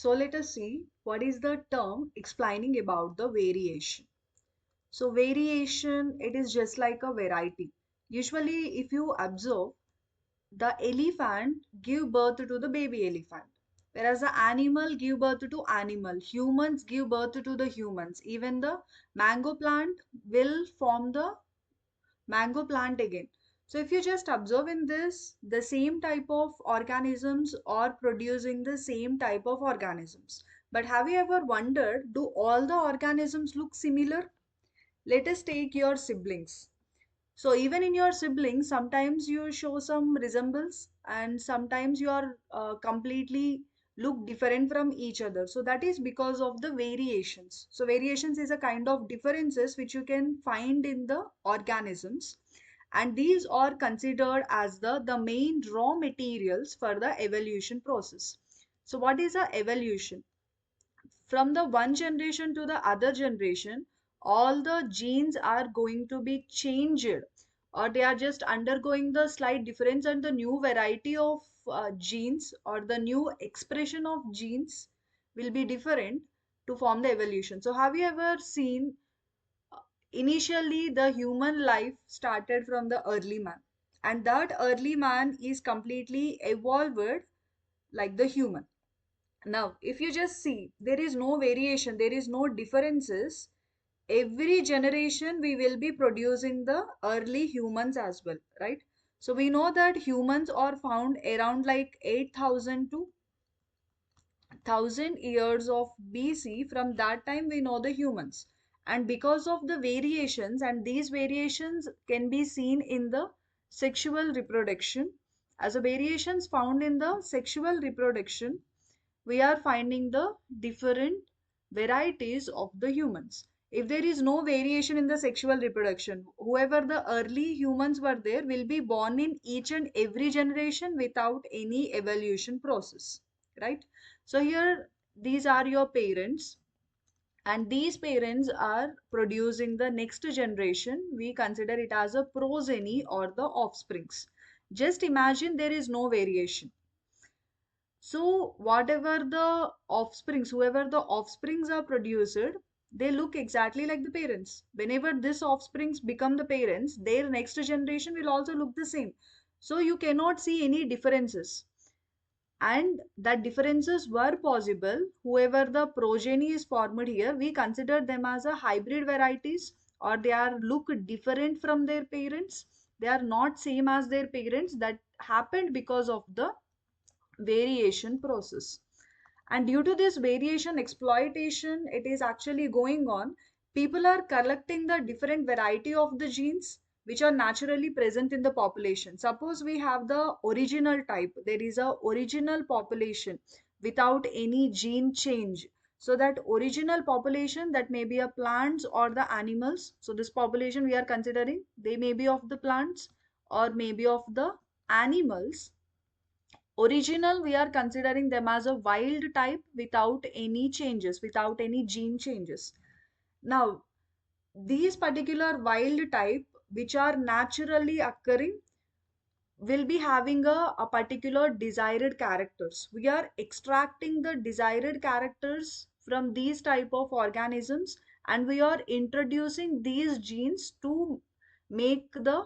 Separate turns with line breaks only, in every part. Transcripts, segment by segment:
So let us see what is the term explaining about the variation. So variation, it is just like a variety. Usually if you observe, the elephant give birth to the baby elephant, whereas the animal give birth to animal, humans give birth to the humans. Even the mango plant will form the mango plant again. So if you just observe in this, the same type of organisms are producing the same type of organisms. But have you ever wondered, do all the organisms look similar? Let us take your siblings. So even in your siblings, sometimes you show some resemblance and sometimes you are completely look different from each other. So that is because of the variations. So variations is a kind of differences which you can find in the organisms, and these are considered as the main raw materials for the evolution process. So what is a evolution? From the one generation to the other generation, all the genes are going to be changed, or they are just undergoing the slight difference, and the new variety of genes or the new expression of genes will be different to form the evolution. So have you ever seen, initially the human life started from the early man, and that early man is completely evolved like the human. Now, if you just see, there is no variation, there is no differences. Every generation we will be producing the early humans as well, right? So we know that humans are found around like 8,000 to 1,000 years of BC. From that time we know the humans. And because of the variations, and these variations can be seen in the sexual reproduction. As a variations found in the sexual reproduction, we are finding the different varieties of the humans. If there is no variation in the sexual reproduction, whoever the early humans were there will be born in each and every generation without any evolution process, right? So here, these are your parents, and these parents are producing the next generation. We consider it as a progeny or the offsprings. Just imagine there is no variation. So whatever the offsprings, whoever the offsprings are produced, they look exactly like the parents. Whenever this offsprings become the parents, their next generation will also look the same. So you cannot see any differences. And that differences were possible. Whoever the progeny is formed here, we consider them as a hybrid varieties, or they are look different from their parents. They are not same as their parents. That happened because of the variation process. And due to this variation exploitation, it is actually going on. People are collecting the different variety of the genes which are naturally present in the population. Suppose we have the original type, there is a original population without any gene change. So that original population, that may be a plants or the animals. So this population we are considering, they may be of the plants or maybe of the animals. Original, we are considering them as a wild type without any changes, without any gene changes. Now, these particular wild type which are naturally occurring will be having a particular desired characters. We are extracting the desired characters from these type of organisms, and we are introducing these genes to make the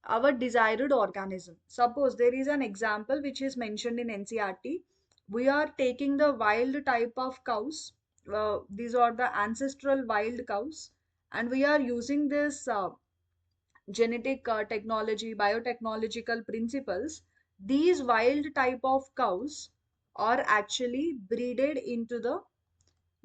our desired organism. Suppose there is an example which is mentioned in NCRT. We are taking the wild type of cows. These are the ancestral wild cows, and we are using this genetic technology, biotechnological principles. These wild type of cows are actually breeded into the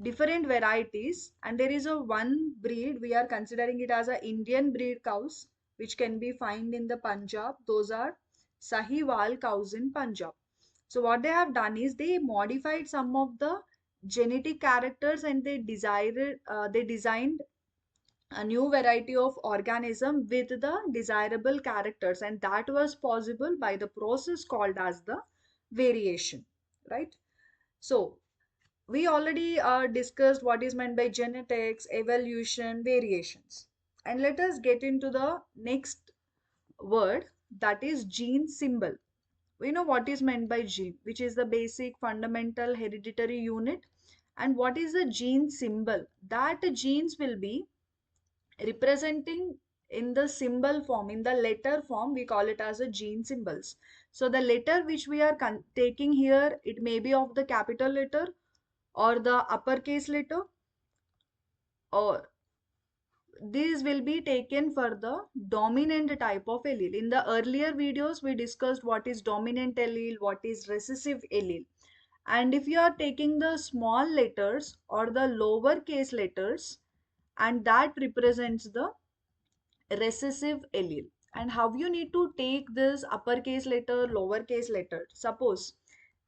different varieties, and there is a one breed we are considering it as a Indian breed cows which can be found in the Punjab. Those are Sahiwal cows in Punjab. So what they have done is they modified some of the genetic characters, and they designed a new variety of organism with the desirable characters, and that was possible by the process called as the variation, right? So we already discussed what is meant by genetics, evolution, variations. And let us get into the next word, that is gene symbol. We know what is meant by gene, which is the basic fundamental hereditary unit. And what is the gene symbol? That genes will be representing in the symbol form, in the letter form, we call it as a gene symbols. So the letter which we are taking here, it may be of the capital letter or the uppercase letter, or these will be taken for the dominant type of allele. In the earlier videos, we discussed what is dominant allele, what is recessive allele. And if you are taking the small letters or the lower case letters, and that represents the recessive allele. And how you need to take this uppercase letter, lowercase letter. Suppose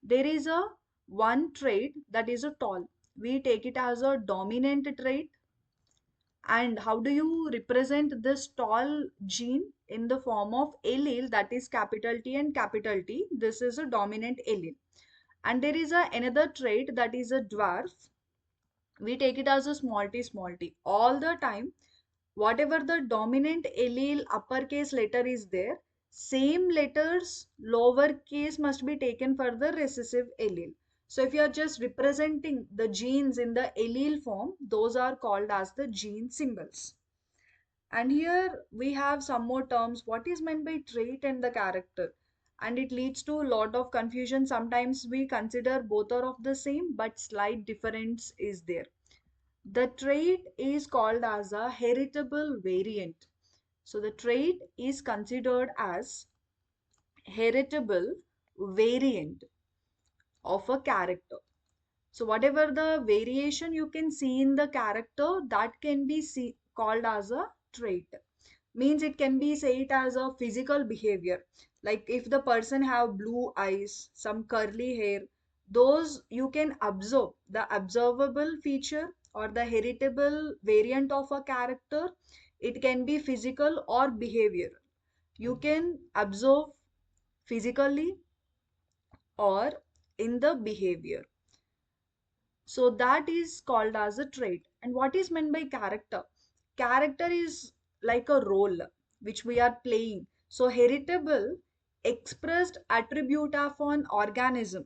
there is a one trait that is a tall. We take it as a dominant trait. And how do you represent this tall gene in the form of allele, that is capital T and capital T? This is a dominant allele. And there is another trait that is a dwarf. We take it as a small t. All the time, whatever the dominant allele uppercase letter is there, same letters lowercase must be taken for the recessive allele. So if you are just representing the genes in the allele form, those are called as the gene symbols. And here we have some more terms. What is meant by trait and the character? And it leads to a lot of confusion. Sometimes we consider both are of the same, but slight difference is there. The trait is called as a heritable variant. So the trait is considered as heritable variant of a character. So whatever the variation you can see in the character, that can be called as a trait. Means it can be said as a physical behavior. Like if the person have blue eyes, some curly hair, those you can observe. The observable feature or the heritable variant of a character, it can be physical or behavior. You can observe physically or in the behavior. So that is called as a trait. And what is meant by character? Character is like a role which we are playing. So heritable expressed attribute of an organism,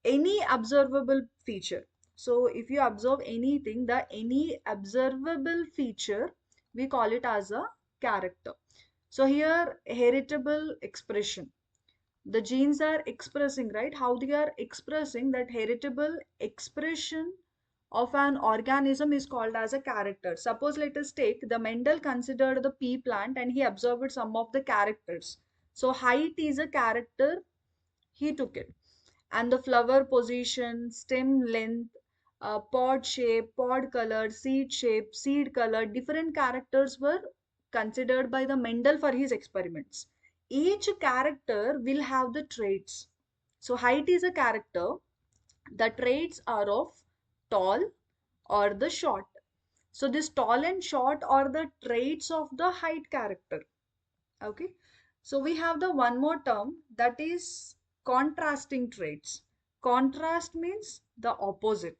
any observable feature. So if you observe anything, the any observable feature, we call it as a character. So here heritable expression, the genes are expressing, right? How they are expressing that heritable expression of an organism is called as a character. Suppose let us take the Mendel considered the pea plant and he observed some of the characters. So height is a character, he took it. And the flower position, stem length, pod shape, pod color, seed shape, seed color, different characters were considered by the Mendel for his experiments. Each character will have the traits. So height is a character. The traits are of tall or the short. So this tall and short are the traits of the height character. Okay. So we have the one more term, that is contrasting traits. Contrast means the opposite.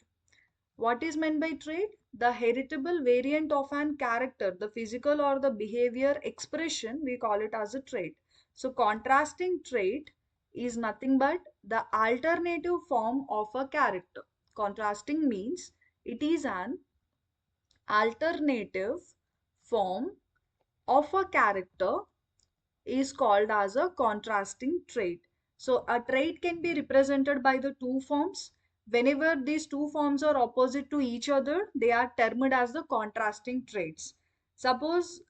What is meant by trait? The heritable variant of an character, the physical or the behavior expression, we call it as a trait. So contrasting trait is nothing but the alternative form of a character. Contrasting means it is an alternative form of a character, is called as a contrasting trait. So a trait can be represented by the two forms. Whenever these two forms are opposite to each other, they are termed as the contrasting traits. Suppose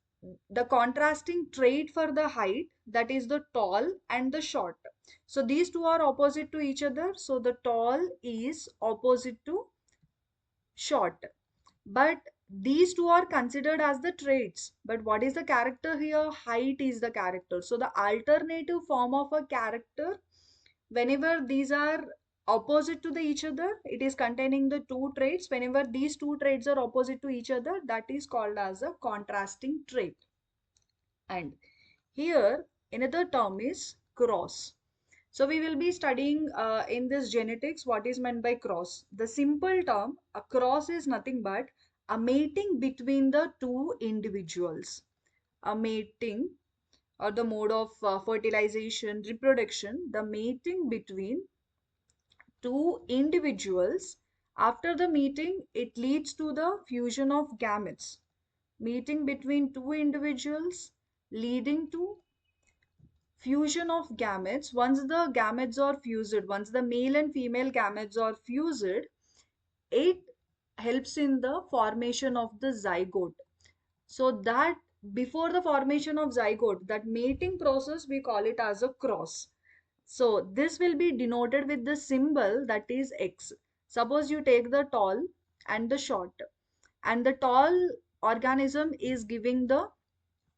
the contrasting trait for the height, that is the tall and the short. So these two are opposite to each other. So the tall is opposite to short. But these two are considered as the traits. But what is the character here? Height is the character. So the alternative form of a character, whenever these are opposite to each other, it is containing the two traits. Whenever these two traits are opposite to each other, that is called as a contrasting trait. And here another term is cross. So we will be studying in this genetics what is meant by cross. The simple term, a cross is nothing but a mating between the two individuals. A mating or the mode of fertilization, reproduction, the mating between two individuals. After the meeting, it leads to the fusion of gametes. Meeting between two individuals leading to fusion of gametes. Once the gametes are fused, once the male and female gametes are fused, it helps in the formation of the zygote. So that before the formation of zygote, that mating process, we call it as a cross. So this will be denoted with the symbol that is X. Suppose you take the tall and the short, and the tall organism is giving the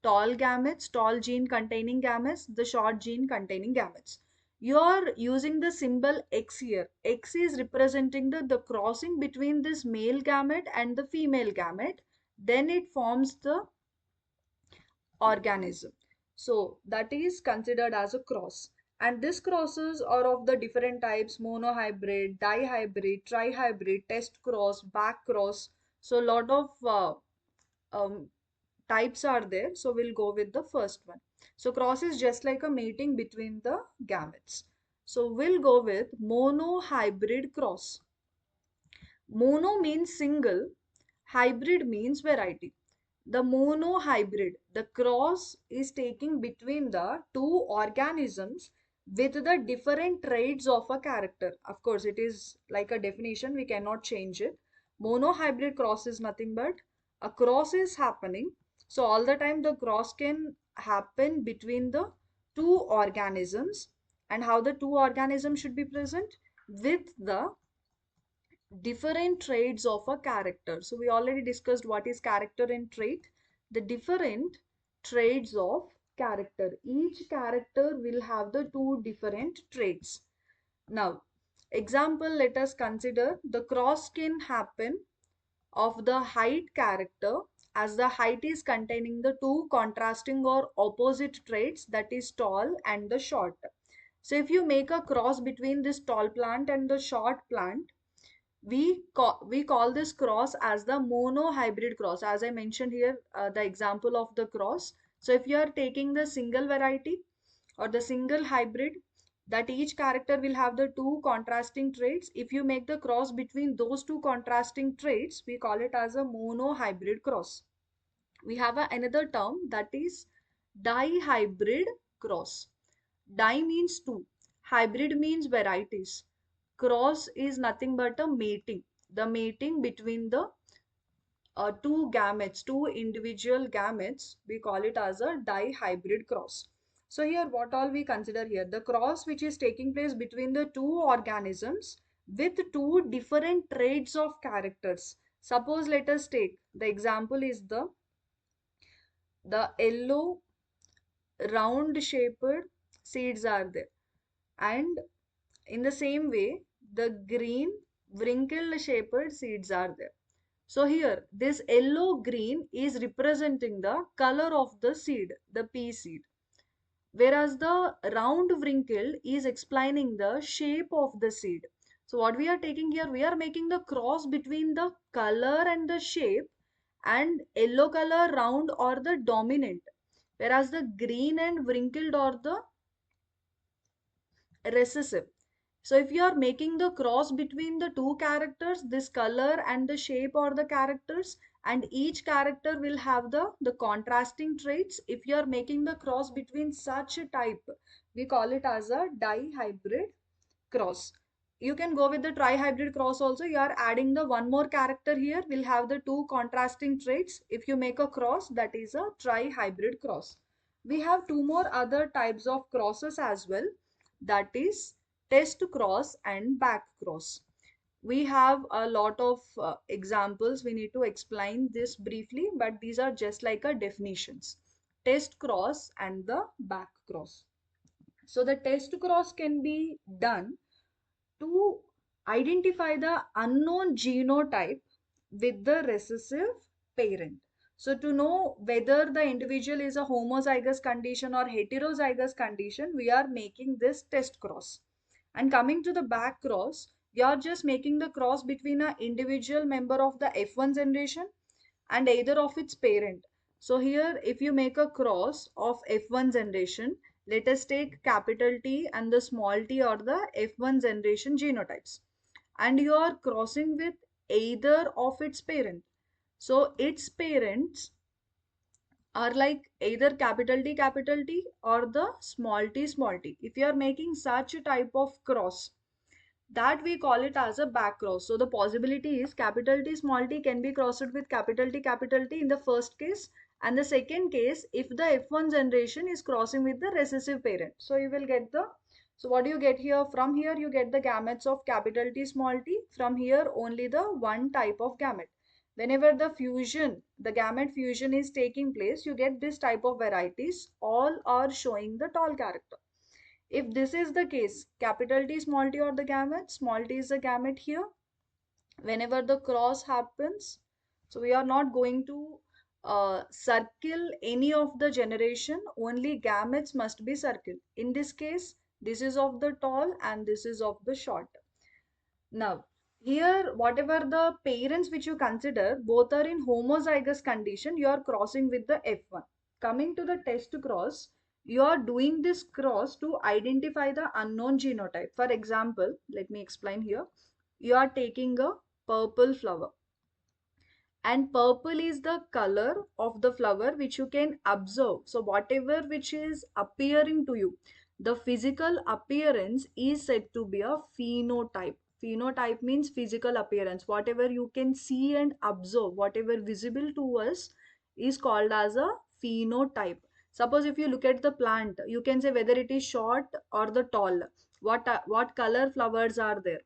tall gametes, tall gene containing gametes, the short gene containing gametes. You are using the symbol X here. X is representing the crossing between this male gamete and the female gamete. Then it forms the organism. So that is considered as a cross. And these crosses are of the different types: monohybrid, dihybrid, trihybrid, test cross, back cross. So a lot of um, types are there. So we'll go with the first one. So cross is just like a mating between the gametes. So we'll go with monohybrid cross. Mono means single, hybrid means variety. The monohybrid, the cross is taking between the two organisms with the different traits of a character. Of course, it is like a definition, we cannot change it. Monohybrid cross is nothing but a cross is happening. So all the time the cross can happen between the two organisms. And how the two organisms should be present? With the different traits of a character. So we already discussed what is character and trait. The different traits of character. Each character will have the two different traits. Now, example, let us consider the cross can happen of the height character, as the height is containing the two contrasting or opposite traits, that is tall and the short. So if you make a cross between this tall plant and the short plant, we call this cross as the monohybrid cross. As I mentioned here, the example of the cross. So if you are taking the single variety or the single hybrid, that each character will have the two contrasting traits. If you make the cross between those two contrasting traits, we call it as a monohybrid cross. We have another term, that is dihybrid cross. Di means two, hybrid means varieties, cross is nothing but a mating, the mating between the two gametes, two individual gametes. We call it as a dihybrid cross. So here what all we consider here, the cross which is taking place between the two organisms with two different traits of characters. Suppose let us take the example is the yellow round shaped seeds are there, and in the same way, the green wrinkled shaped seeds are there. So here, this yellow green is representing the color of the seed, the pea seed. Whereas the round wrinkle is explaining the shape of the seed. So what we are taking here, we are making the cross between the color and the shape, and yellow color round or the dominant, whereas the green and wrinkled or the recessive. So if you are making the cross between the two characters, this color and the shape or the characters, and each character will have the contrasting traits. If you are making the cross between such a type, we call it as a dihybrid cross. You can go with the trihybrid cross also. You are adding the one more character here, will have the two contrasting traits. If you make a cross, that is a trihybrid cross. We have two more other types of crosses as well, that is test cross and back cross. We have a lot of examples. We need to explain this briefly, but these are just like a definitions. Test cross and the back cross. So the test cross can be done to identify the unknown genotype with the recessive parent. So to know whether the individual is a homozygous condition or heterozygous condition, we are making this test cross. And coming to the back cross, we are just making the cross between an individual member of the F1 generation and either of its parent. So here, if you make a cross of F1 generation, let us take capital T and the small t or the F1 generation genotypes. And you are crossing with either of its parent. So its parents are like either capital T or the small t. If you are making such a type of cross, that we call it as a back cross. So the possibility is capital T small t can be crossed with capital T in the first case, and the second case if the F1 generation is crossing with the recessive parent. So you will get the, so what do you get here? From here you get the gametes of capital T small t. From here only the one type of gamete. Whenever the fusion, the gamete fusion is taking place, you get this type of varieties. All are showing the tall character. If this is the case, capital T small t or the gamete, small t is the gamete here. Whenever the cross happens, so we are not going to circle any of the generation, only gametes must be circled. In this case, this is of the tall and this is of the short. Now, here, whatever the parents which you consider, both are in homozygous condition, you are crossing with the F1. Coming to the test cross, you are doing this cross to identify the unknown genotype. For example, let me explain here. You are taking a purple flower, and purple is the color of the flower which you can observe. So whatever which is appearing to you, the physical appearance is said to be a phenotype. Phenotype means physical appearance. Whatever you can see and observe, whatever visible to us is called as a phenotype. Suppose if you look at the plant, you can say whether it is short or the tall, what color flowers are there,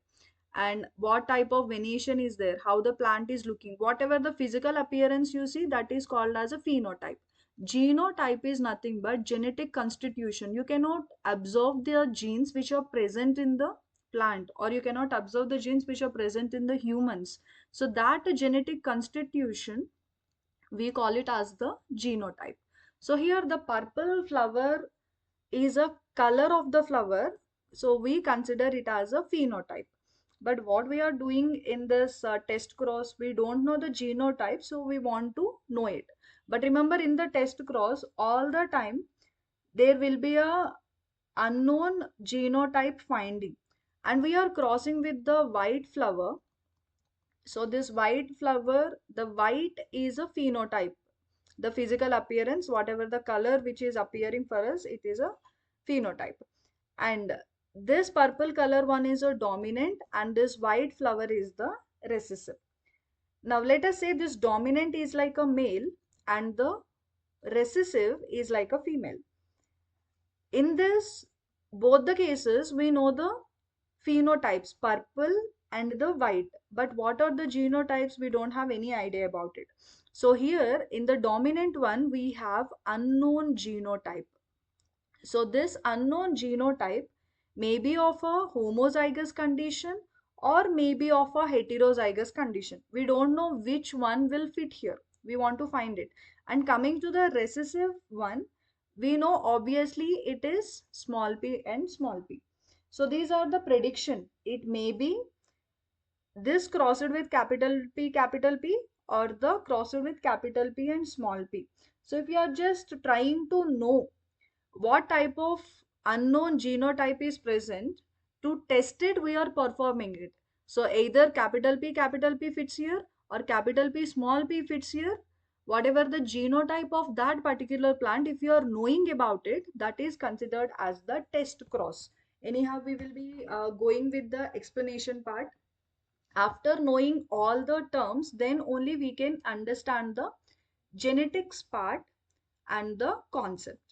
and what type of venation is there, how the plant is looking, whatever the physical appearance you see, that is called as a phenotype. Genotype is nothing but genetic constitution. You cannot observe the genes which are present in the plant, or you cannot observe the genes which are present in the humans. So that genetic constitution, we call it as the genotype. So here the purple flower is a color of the flower, so we consider it as a phenotype. But what we are doing in this test cross, we don't know the genotype, so we want to know it. But remember, in the test cross, all the time there will be a unknown genotype finding, and we are crossing with the white flower. So this white flower, the white is a phenotype, the physical appearance, whatever the color which is appearing for us, it is a phenotype. And this purple color one is a dominant, and this white flower is the recessive. Now let us say this dominant is like a male and the recessive is like a female. In this, both the cases, we know the phenotypes, purple and the white. But what are the genotypes? We don't have any idea about it. So here in the dominant one, we have unknown genotype. So this unknown genotype may be of a homozygous condition or maybe of a heterozygous condition. We don't know which one will fit here. We want to find it. And coming to the recessive one, we know obviously it is small p and small p. So these are the prediction. It may be this crossed with capital P, or the crossed with capital P and small p. So if you are just trying to know what type of unknown genotype is present, to test it we are performing it. So either capital P fits here or capital P small p fits here. Whatever the genotype of that particular plant, if you are knowing about it, that is considered as the test cross. Anyhow, we will be going with the explanation part. After knowing all the terms, then only we can understand the genetics part and the concept.